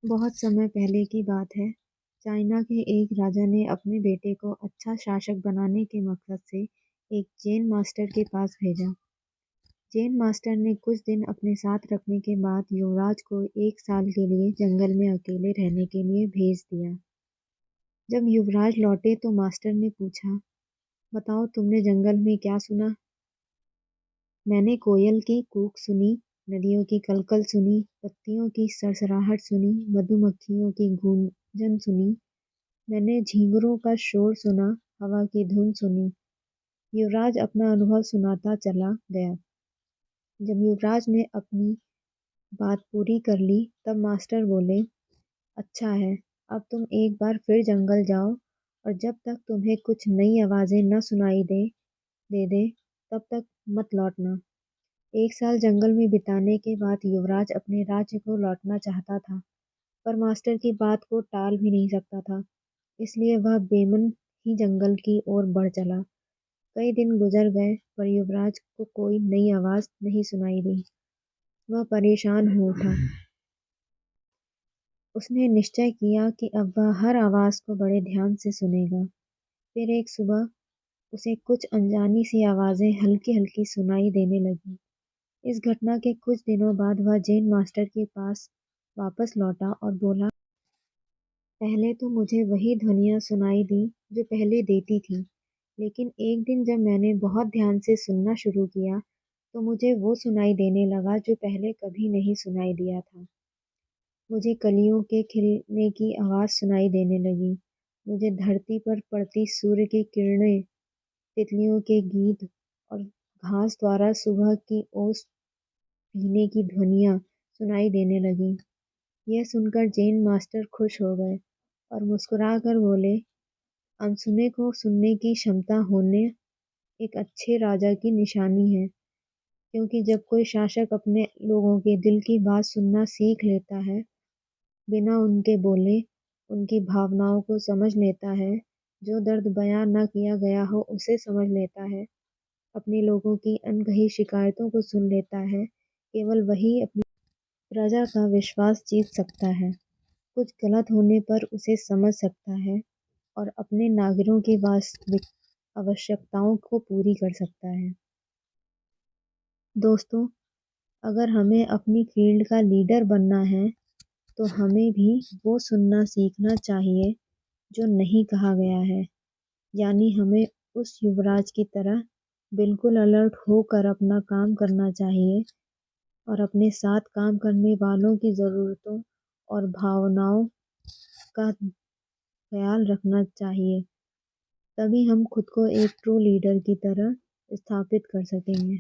बहुत समय पहले की बात है। चाइना के एक राजा ने अपने बेटे को अच्छा शासक बनाने के मकसद से एक जैन मास्टर के पास भेजा। जैन मास्टर ने कुछ दिन अपने साथ रखने के बाद युवराज को 1 साल के लिए जंगल में अकेले रहने के लिए भेज दिया। जब युवराज लौटे तो मास्टर ने पूछा, बताओ तुमने जंगल में क्या सुना? मैंने कोयल की कूक सुनी, नदियों की कलकल सुनी, पत्तियों की सरसराहट सुनी, मधुमक्खियों की गूंजन सुनी। मैंने झींगुरों का शोर सुना, हवा की धुन सुनी। युवराज अपना अनुभव सुनाता चला गया। जब युवराज ने अपनी बात पूरी कर ली तब मास्टर बोले, अच्छा है, अब तुम एक बार फिर जंगल जाओ और जब तक तुम्हें कुछ नई आवाजें न सुनाई दे तब तक मत लौटना। 1 साल जंगल में बिताने के बाद युवराज अपने राज्य को लौटना चाहता था, पर मास्टर की बात को टाल भी नहीं सकता था, इसलिए वह बेमन ही जंगल की ओर बढ़ चला। कई दिन गुजर गए पर युवराज को कोई नई आवाज नहीं सुनाई दी। वह परेशान हो उठा। उसने निश्चय किया कि अब वह हर आवाज को बड़े ध्यान से सुनेगा। फिर एक सुबह उसे कुछ अनजानी सी आवाजें हल्की हल्की सुनाई देने लगी। इस घटना के कुछ दिनों बाद वह जैन मास्टर के पास वापस लौटा और बोला, पहले तो मुझे वही ध्वनियाँ सुनाई दी जो पहले देती थी, लेकिन एक दिन जब मैंने बहुत ध्यान से सुनना शुरू किया तो मुझे वो सुनाई देने लगा जो पहले कभी नहीं सुनाई दिया था। मुझे कलियों के खिलने की आवाज़ सुनाई देने लगी। मुझे धरती पर पड़ती सूर्य की किरणें, तितलियों के गीत और घास द्वारा सुबह की ओस पीने की ध्वनियाँ सुनाई देने लगीं। यह सुनकर जैन मास्टर खुश हो गए और मुस्कुराकर बोले, अनसुने को सुनने की क्षमता होने एक अच्छे राजा की निशानी है, क्योंकि जब कोई शासक अपने लोगों के दिल की बात सुनना सीख लेता है, बिना उनके बोले, उनकी भावनाओं को समझ लेता है, जो दर्द बयां न किया गया हो उसे समझ लेता है, अपने लोगों की अनकही शिकायतों को सुन लेता है, केवल वही अपनी प्रजा का विश्वास जीत सकता है, कुछ गलत होने पर उसे समझ सकता है और अपने नागरिकों की वास्तविक आवश्यकताओं को पूरी कर सकता है। दोस्तों, अगर हमें अपनी फील्ड का लीडर बनना है तो हमें भी वो सुनना सीखना चाहिए जो नहीं कहा गया है, यानी हमें उस युवराज की तरह बिल्कुल अलर्ट होकर अपना काम करना चाहिए और अपने साथ काम करने वालों की ज़रूरतों और भावनाओं का ख्याल रखना चाहिए। तभी हम खुद को एक ट्रू लीडर की तरह स्थापित कर सकेंगे।